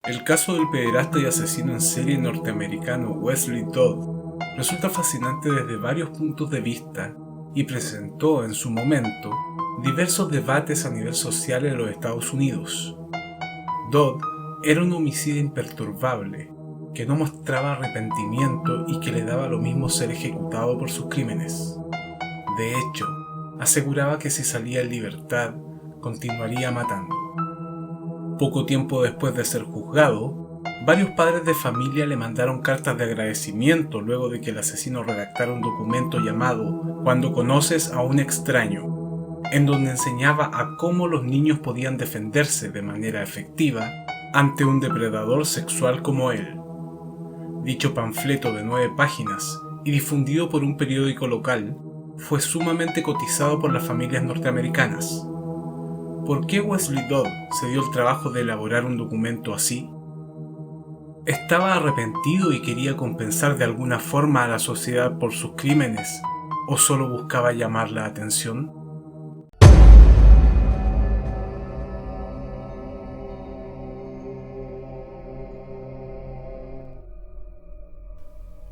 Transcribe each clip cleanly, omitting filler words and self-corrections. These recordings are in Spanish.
El caso del pederasta y asesino en serie norteamericano Wesley Dodd resulta fascinante desde varios puntos de vista y presentó en su momento diversos debates a nivel social en los Estados Unidos. Dodd era un homicida imperturbable que no mostraba arrepentimiento y que le daba lo mismo ser ejecutado por sus crímenes. De hecho, aseguraba que si salía en libertad, continuaría matando. Poco tiempo después de ser juzgado, varios padres de familia le mandaron cartas de agradecimiento luego de que el asesino redactara un documento llamado Cuando conoces a un extraño, en donde enseñaba a cómo los niños podían defenderse de manera efectiva ante un depredador sexual como él. Dicho panfleto de 9 páginas y difundido por un periódico local fue sumamente cotizado por las familias norteamericanas. ¿Por qué Wesley Dodd se dio el trabajo de elaborar un documento así? ¿Estaba arrepentido y quería compensar de alguna forma a la sociedad por sus crímenes, o solo buscaba llamar la atención?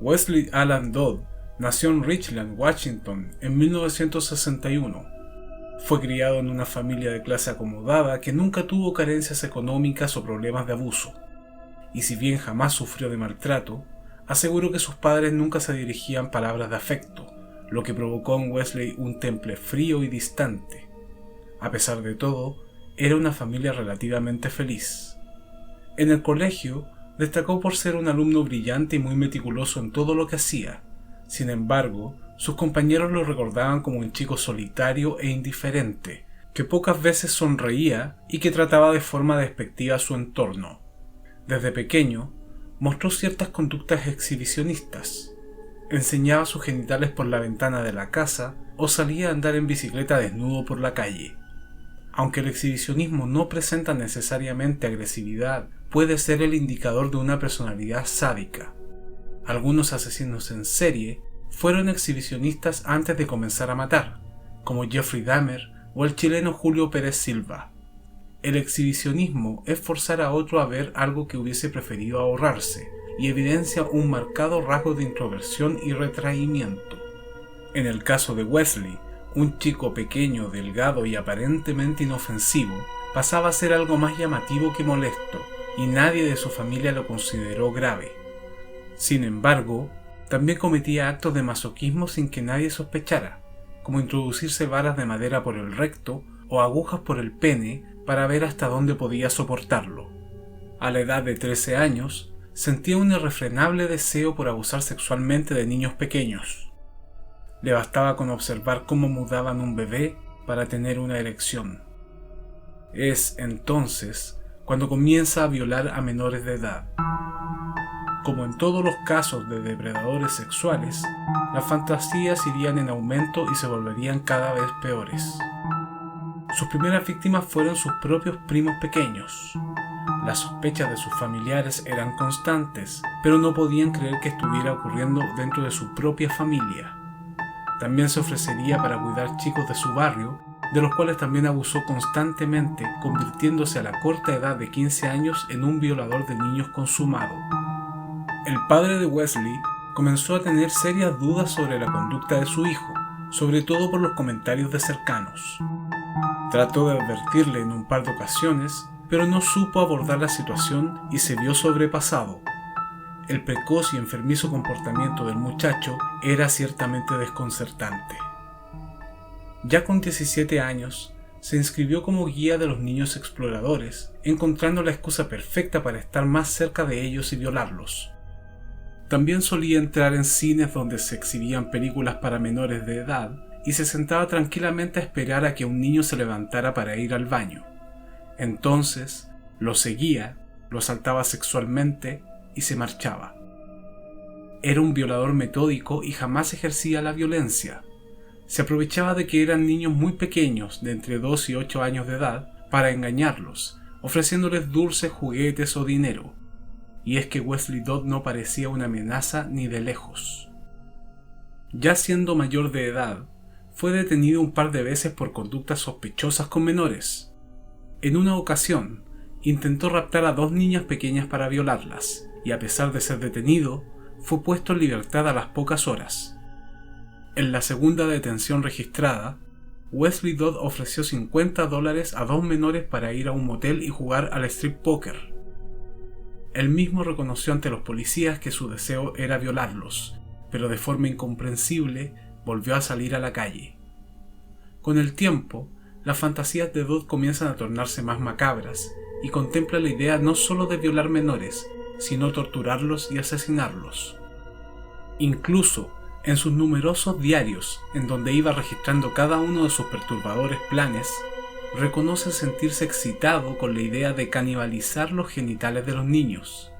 Wesley Alan Dodd nació en Richland, Washington, en 1961. Fue criado en una familia de clase acomodada que nunca tuvo carencias económicas o problemas de abuso, y si bien jamás sufrió de maltrato, aseguró que sus padres nunca se dirigían palabras de afecto, lo que provocó en Wesley un temple frío y distante. A pesar de todo, era una familia relativamente feliz. En el colegio, destacó por ser un alumno brillante y muy meticuloso en todo lo que hacía. Sin embargo, sus compañeros lo recordaban como un chico solitario e indiferente, que pocas veces sonreía y que trataba de forma despectiva a su entorno. Desde pequeño, mostró ciertas conductas exhibicionistas. Enseñaba sus genitales por la ventana de la casa o salía a andar en bicicleta desnudo por la calle. Aunque el exhibicionismo no presenta necesariamente agresividad, puede ser el indicador de una personalidad sádica. Algunos asesinos en serie fueron exhibicionistas antes de comenzar a matar, como Jeffrey Dahmer o el chileno Julio Pérez Silva. El exhibicionismo es forzar a otro a ver algo que hubiese preferido ahorrarse y evidencia un marcado rasgo de introversión y retraimiento. En el caso de Wesley, un chico pequeño, delgado y aparentemente inofensivo, pasaba a ser algo más llamativo que molesto, y nadie de su familia lo consideró grave. Sin embargo, también cometía actos de masoquismo sin que nadie sospechara, como introducirse varas de madera por el recto o agujas por el pene para ver hasta dónde podía soportarlo. A la edad de 13 años, sentía un irrefrenable deseo por abusar sexualmente de niños pequeños. Le bastaba con observar cómo mudaban un bebé para tener una erección. Es entonces cuando comienza a violar a menores de edad. Como en todos los casos de depredadores sexuales, las fantasías irían en aumento y se volverían cada vez peores. Sus primeras víctimas fueron sus propios primos pequeños. Las sospechas de sus familiares eran constantes, pero no podían creer que estuviera ocurriendo dentro de su propia familia. También se ofrecería para cuidar chicos de su barrio, de los cuales también abusó constantemente, convirtiéndose a la corta edad de 15 años en un violador de niños consumado. El padre de Wesley comenzó a tener serias dudas sobre la conducta de su hijo, sobre todo por los comentarios de cercanos. Trató de advertirle en un par de ocasiones, pero no supo abordar la situación y se vio sobrepasado. El precoz y enfermizo comportamiento del muchacho era ciertamente desconcertante. Ya con 17 años, se inscribió como guía de los niños exploradores, encontrando la excusa perfecta para estar más cerca de ellos y violarlos. También solía entrar en cines donde se exhibían películas para menores de edad y se sentaba tranquilamente a esperar a que un niño se levantara para ir al baño. Entonces, lo seguía, lo asaltaba sexualmente y se marchaba. Era un violador metódico y jamás ejercía la violencia. Se aprovechaba de que eran niños muy pequeños, de entre 2 y 8 años de edad, para engañarlos, ofreciéndoles dulces, juguetes o dinero. Y es que Wesley Dodd no parecía una amenaza ni de lejos. Ya siendo mayor de edad, fue detenido un par de veces por conductas sospechosas con menores. En una ocasión, intentó raptar a 2 niñas pequeñas para violarlas, y a pesar de ser detenido, fue puesto en libertad a las pocas horas. En la segunda detención registrada, Wesley Dodd ofreció $50 a 2 menores para ir a un motel y jugar al strip poker. Él mismo reconoció ante los policías que su deseo era violarlos, pero de forma incomprensible volvió a salir a la calle. Con el tiempo, las fantasías de Dodd comienzan a tornarse más macabras y contempla la idea no solo de violar menores, sino torturarlos y asesinarlos. Incluso, en sus numerosos diarios, en donde iba registrando cada uno de sus perturbadores planes, reconoce sentirse excitado con la idea de canibalizar los genitales de los niños.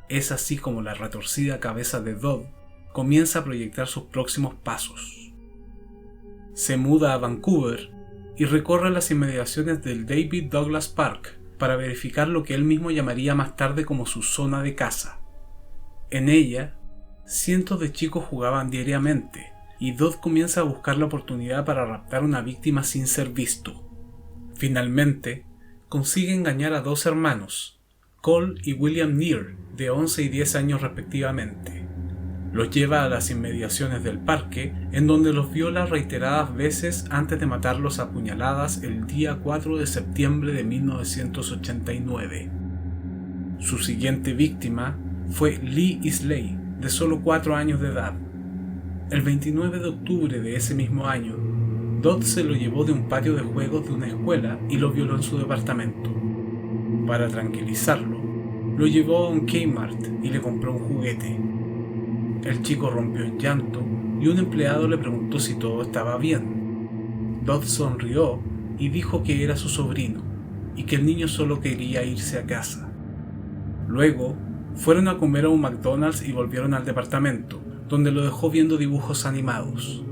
Es así como la retorcida cabeza de Dodd comienza a proyectar sus próximos pasos. Se muda a Vancouver y recorre las inmediaciones del David Douglas Park para verificar lo que él mismo llamaría más tarde como su zona de caza. En ella, cientos de chicos jugaban diariamente, y Dodd comienza a buscar la oportunidad para raptar a una víctima sin ser visto. Finalmente, consigue engañar a 2 hermanos, Cole y William Neer, de 11 y 10 años respectivamente. Los lleva a las inmediaciones del parque, en donde los viola reiteradas veces antes de matarlos a puñaladas el día 4 de septiembre de 1989. Su siguiente víctima fue Lee Isley, de solo 4 años de edad. El 29 de octubre de ese mismo año, Dodd se lo llevó de un patio de juegos de una escuela y lo violó en su departamento. Para tranquilizarlo, lo llevó a un Kmart y le compró un juguete. El chico rompió en llanto y un empleado le preguntó si todo estaba bien. Dodd sonrió y dijo que era su sobrino y que el niño solo quería irse a casa. Luego, fueron a comer a un McDonald's y volvieron al departamento, donde lo dejó viendo dibujos animados.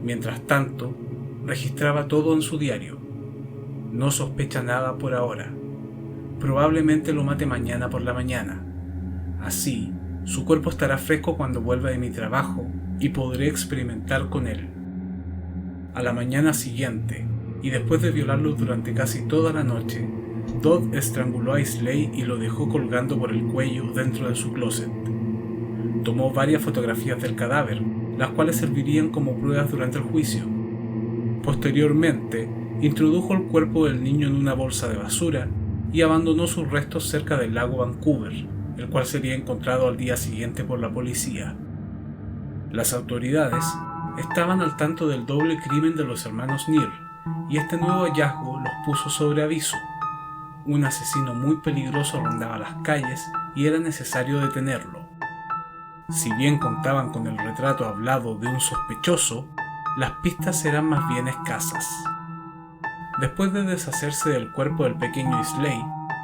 Mientras tanto, registraba todo en su diario. No sospecha nada por ahora. Probablemente lo mate mañana por la mañana. Así, su cuerpo estará fresco cuando vuelva de mi trabajo y podré experimentar con él. A la mañana siguiente, y después de violarlo durante casi toda la noche, Dodd estranguló a Isley y lo dejó colgando por el cuello dentro de su closet. Tomó varias fotografías del cadáver, las cuales servirían como pruebas durante el juicio. Posteriormente, introdujo el cuerpo del niño en una bolsa de basura y abandonó sus restos cerca del lago Vancouver, el cual sería encontrado al día siguiente por la policía. Las autoridades estaban al tanto del doble crimen de los hermanos Neer, y este nuevo hallazgo los puso sobre aviso. Un asesino muy peligroso rondaba las calles y era necesario detenerlo. Si bien contaban con el retrato hablado de un sospechoso, las pistas eran más bien escasas. Después de deshacerse del cuerpo del pequeño Isley,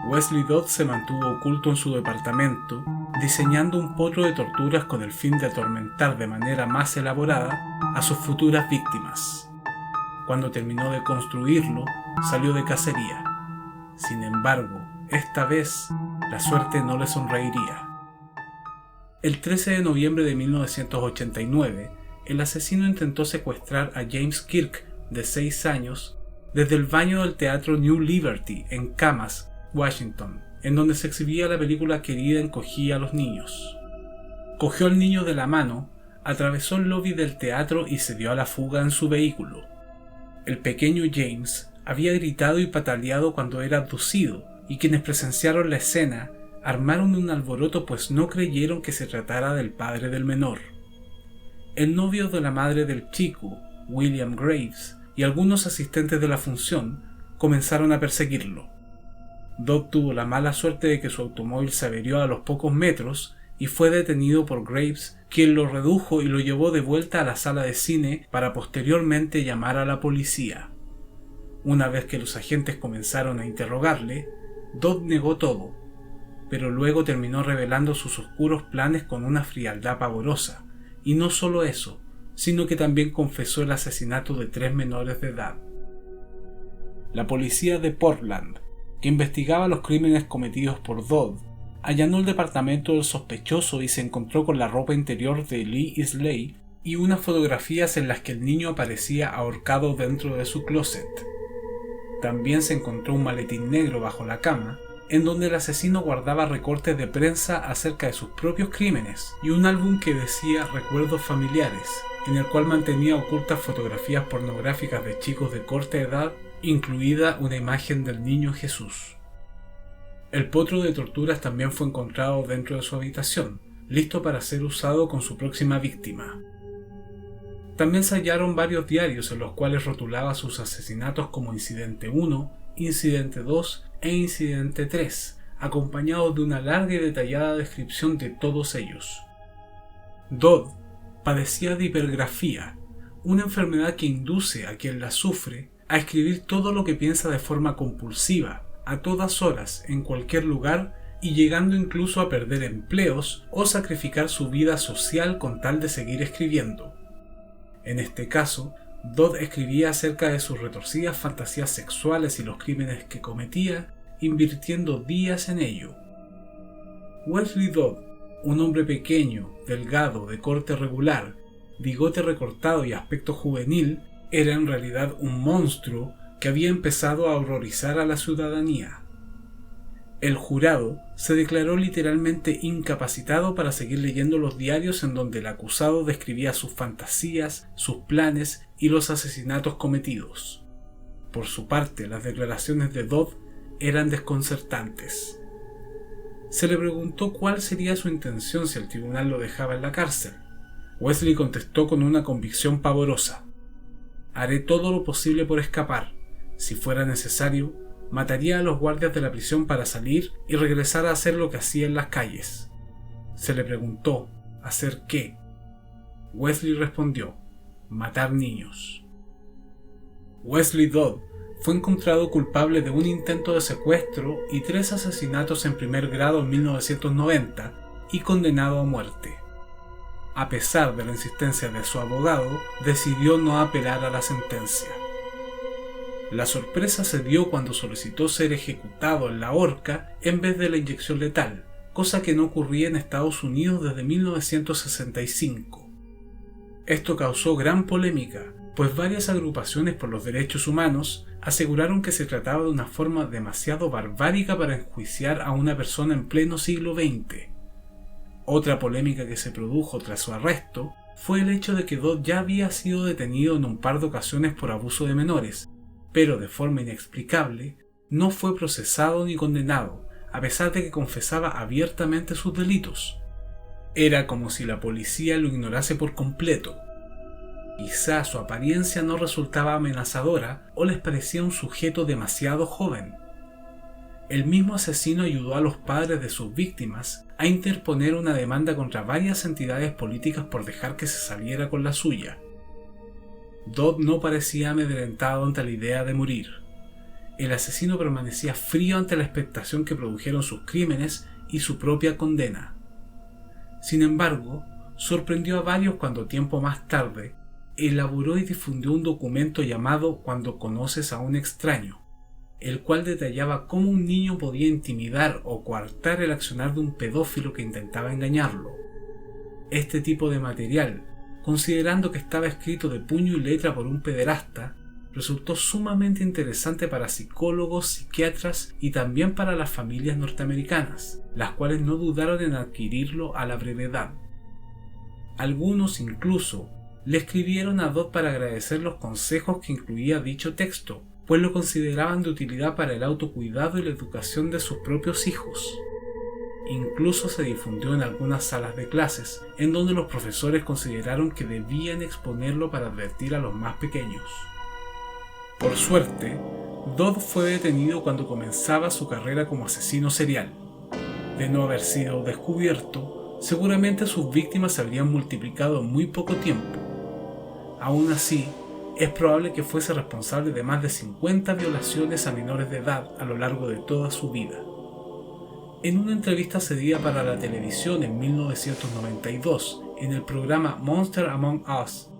Wesley Dodd se mantuvo oculto en su departamento, diseñando un potro de torturas con el fin de atormentar de manera más elaborada a sus futuras víctimas. Cuando terminó de construirlo, salió de cacería. Sin embargo, esta vez, la suerte no le sonreiría. El 13 de noviembre de 1989, el asesino intentó secuestrar a James Kirk, de 6 años, desde el baño del teatro New Liberty en Camas, Washington, en donde se exhibía la película Querida encogía a los niños. Cogió al niño de la mano, atravesó el lobby del teatro y se dio a la fuga en su vehículo. El pequeño James había gritado y pataleado cuando era abducido, y quienes presenciaron la escena armaron un alboroto pues no creyeron que se tratara del padre del menor. El novio de la madre del chico, William Graves, y algunos asistentes de la función comenzaron a perseguirlo. Dodd tuvo la mala suerte de que su automóvil se averió a los pocos metros y fue detenido por Graves, quien lo redujo y lo llevó de vuelta a la sala de cine para posteriormente llamar a la policía. Una vez que los agentes comenzaron a interrogarle, Dodd negó todo, pero luego terminó revelando sus oscuros planes con una frialdad pavorosa, y no solo eso, sino que también confesó el asesinato de 3 menores de edad. La policía de Portland, que investigaba los crímenes cometidos por Dodd, allanó el departamento del sospechoso y se encontró con la ropa interior de Lee Isley y unas fotografías en las que el niño aparecía ahorcado dentro de su closet. También se encontró un maletín negro bajo la cama, en donde el asesino guardaba recortes de prensa acerca de sus propios crímenes, y un álbum que decía Recuerdos Familiares, en el cual mantenía ocultas fotografías pornográficas de chicos de corta edad, incluida una imagen del niño Jesús. El potro de torturas también fue encontrado dentro de su habitación, listo para ser usado con su próxima víctima. También se hallaron varios diarios en los cuales rotulaba sus asesinatos como Incidente 1, Incidente 2 e Incidente 3, acompañados de una larga y detallada descripción de todos ellos. Dodd padecía de hipergrafía, una enfermedad que induce a quien la sufre a escribir todo lo que piensa de forma compulsiva, a todas horas, en cualquier lugar, y llegando incluso a perder empleos o sacrificar su vida social con tal de seguir escribiendo. En este caso, Dodd escribía acerca de sus retorcidas fantasías sexuales y los crímenes que cometía, invirtiendo días en ello. Wesley Dodd, un hombre pequeño, delgado, de corte regular, bigote recortado y aspecto juvenil, era en realidad un monstruo que había empezado a horrorizar a la ciudadanía. El jurado se declaró literalmente incapacitado para seguir leyendo los diarios en donde el acusado describía sus fantasías, sus planes y los asesinatos cometidos. Por su parte, las declaraciones de Dodd eran desconcertantes. Se le preguntó cuál sería su intención si el tribunal lo dejaba en la cárcel. Wesley contestó con una convicción pavorosa: «Haré todo lo posible por escapar. Si fuera necesario, mataría a los guardias de la prisión para salir y regresar a hacer lo que hacía en las calles». Se le preguntó, ¿hacer qué? Wesley respondió, matar niños. Wesley Dodd fue encontrado culpable de un intento de secuestro y 3 asesinatos en primer grado en 1990 y condenado a muerte. A pesar de la insistencia de su abogado, decidió no apelar a la sentencia. La sorpresa se dio cuando solicitó ser ejecutado en la horca en vez de la inyección letal, cosa que no ocurría en Estados Unidos desde 1965. Esto causó gran polémica, pues varias agrupaciones por los derechos humanos aseguraron que se trataba de una forma demasiado barbárica para enjuiciar a una persona en pleno siglo XX. Otra polémica que se produjo tras su arresto fue el hecho de que Dodd ya había sido detenido en un par de ocasiones por abuso de menores, pero de forma inexplicable no fue procesado ni condenado, a pesar de que confesaba abiertamente sus delitos. Era como si la policía lo ignorase por completo. Quizá su apariencia no resultaba amenazadora o les parecía un sujeto demasiado joven. El mismo asesino ayudó a los padres de sus víctimas a interponer una demanda contra varias entidades políticas por dejar que se saliera con la suya. Dodd no parecía amedrentado ante la idea de morir. El asesino permanecía frío ante la expectación que produjeron sus crímenes y su propia condena. Sin embargo, sorprendió a varios cuando tiempo más tarde elaboró y difundió un documento llamado Cuando conoces a un extraño, el cual detallaba cómo un niño podía intimidar o coartar el accionar de un pedófilo que intentaba engañarlo. Este tipo de material, considerando que estaba escrito de puño y letra por un pederasta, resultó sumamente interesante para psicólogos, psiquiatras y también para las familias norteamericanas, las cuales no dudaron en adquirirlo a la brevedad. Algunos incluso le escribieron a Dodd para agradecer los consejos que incluía dicho texto, pues lo consideraban de utilidad para el autocuidado y la educación de sus propios hijos. Incluso se difundió en algunas salas de clases, en donde los profesores consideraron que debían exponerlo para advertir a los más pequeños. Por suerte, Dodd fue detenido cuando comenzaba su carrera como asesino serial. De no haber sido descubierto, seguramente sus víctimas se habrían multiplicado en muy poco tiempo. Aún así, es probable que fuese responsable de más de 50 violaciones a menores de edad a lo largo de toda su vida. En una entrevista cedida para la televisión en 1992, en el programa Monster Among Us,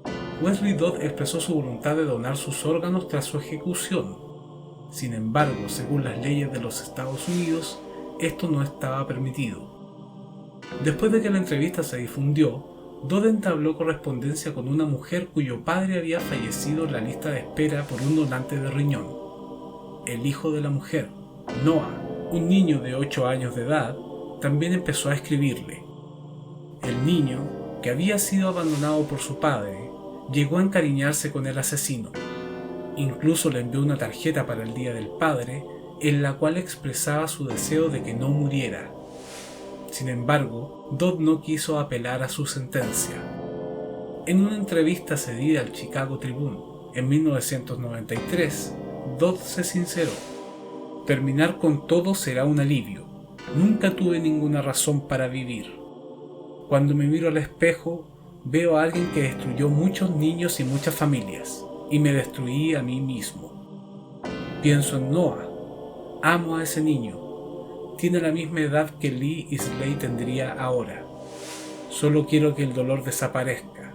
Wesley Dodd expresó su voluntad de donar sus órganos tras su ejecución. Sin embargo, según las leyes de los Estados Unidos, esto no estaba permitido. Después de que la entrevista se difundió, Dodd entabló correspondencia con una mujer cuyo padre había fallecido en la lista de espera por un donante de riñón. el hijo de la mujer, Noah, un niño de 8 años de edad, también empezó a escribirle. El niño, que había sido abandonado por su padre, llegó a encariñarse con el asesino. Incluso le envió una tarjeta para el Día del Padre en la cual expresaba su deseo de que no muriera. Sin embargo, Dodd no quiso apelar a su sentencia. En una entrevista cedida al Chicago Tribune en 1993, Dodd se sinceró: terminar con todo será un alivio. Nunca tuve ninguna razón para vivir. Cuando me miro al espejo, veo a alguien que destruyó muchos niños y muchas familias, y me destruí a mí mismo. Pienso en Noah. Amo a ese niño. Tiene la misma edad que Lee Isley tendría ahora. Solo quiero que el dolor desaparezca.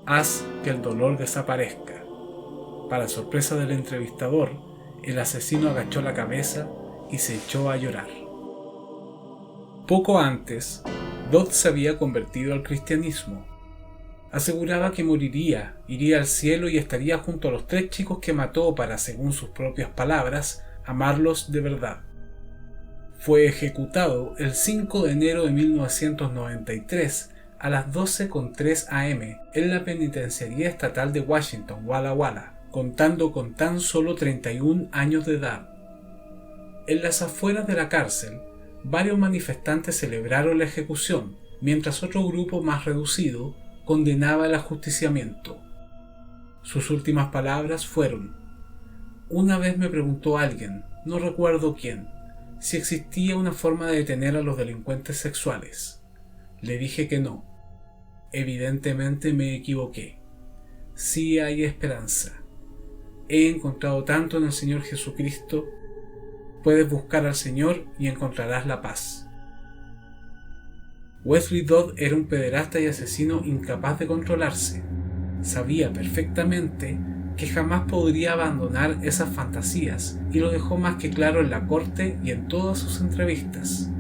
Haz que el dolor desaparezca. Para sorpresa del entrevistador, el asesino agachó la cabeza y se echó a llorar. Poco antes, Dodd se había convertido al cristianismo. Aseguraba que moriría, iría al cielo y estaría junto a los 3 chicos que mató para, según sus propias palabras, amarlos de verdad. Fue ejecutado el 5 de enero de 1993 a las 12:03 am en la penitenciaría estatal de Washington, Walla Walla, contando con tan solo 31 años de edad. En las afueras de la cárcel, varios manifestantes celebraron la ejecución, mientras otro grupo más reducido condenaba el ajusticiamiento. Sus últimas palabras fueron: una vez me preguntó alguien, no recuerdo quién, si existía una forma de detener a los delincuentes sexuales. Le dije que no. Evidentemente me equivoqué. Sí hay esperanza. He encontrado tanto en el Señor Jesucristo. Puedes buscar al Señor y encontrarás la paz. Wesley Dodd era un pederasta y asesino incapaz de controlarse. Sabía perfectamente que jamás podría abandonar esas fantasías y lo dejó más que claro en la corte y en todas sus entrevistas.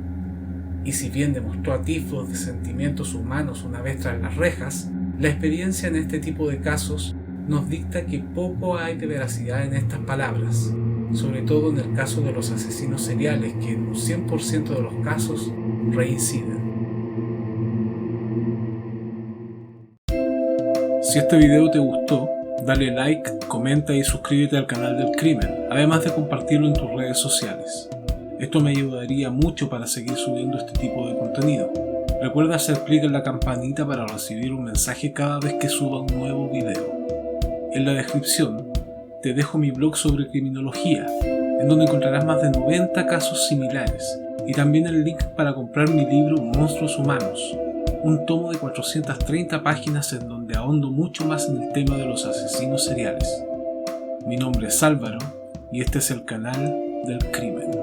Y si bien demostró atisbos de sentimientos humanos una vez tras las rejas, la experiencia en este tipo de casos nos dicta que poco hay de veracidad en estas palabras, sobre todo en el caso de los asesinos seriales que en un 100% de los casos reinciden. Si este video te gustó, dale like, comenta y suscríbete al canal del Crimen, además de compartirlo en tus redes sociales. Esto me ayudaría mucho para seguir subiendo este tipo de contenido. Recuerda hacer clic en la campanita para recibir un mensaje cada vez que suba un nuevo video. En la descripción te dejo mi blog sobre criminología, en donde encontrarás más de 90 casos similares, y también el link para comprar mi libro Monstruos Humanos, un tomo de 430 páginas en donde ahondo mucho más en el tema de los asesinos seriales. Mi nombre es Álvaro y este es el canal del Crimen.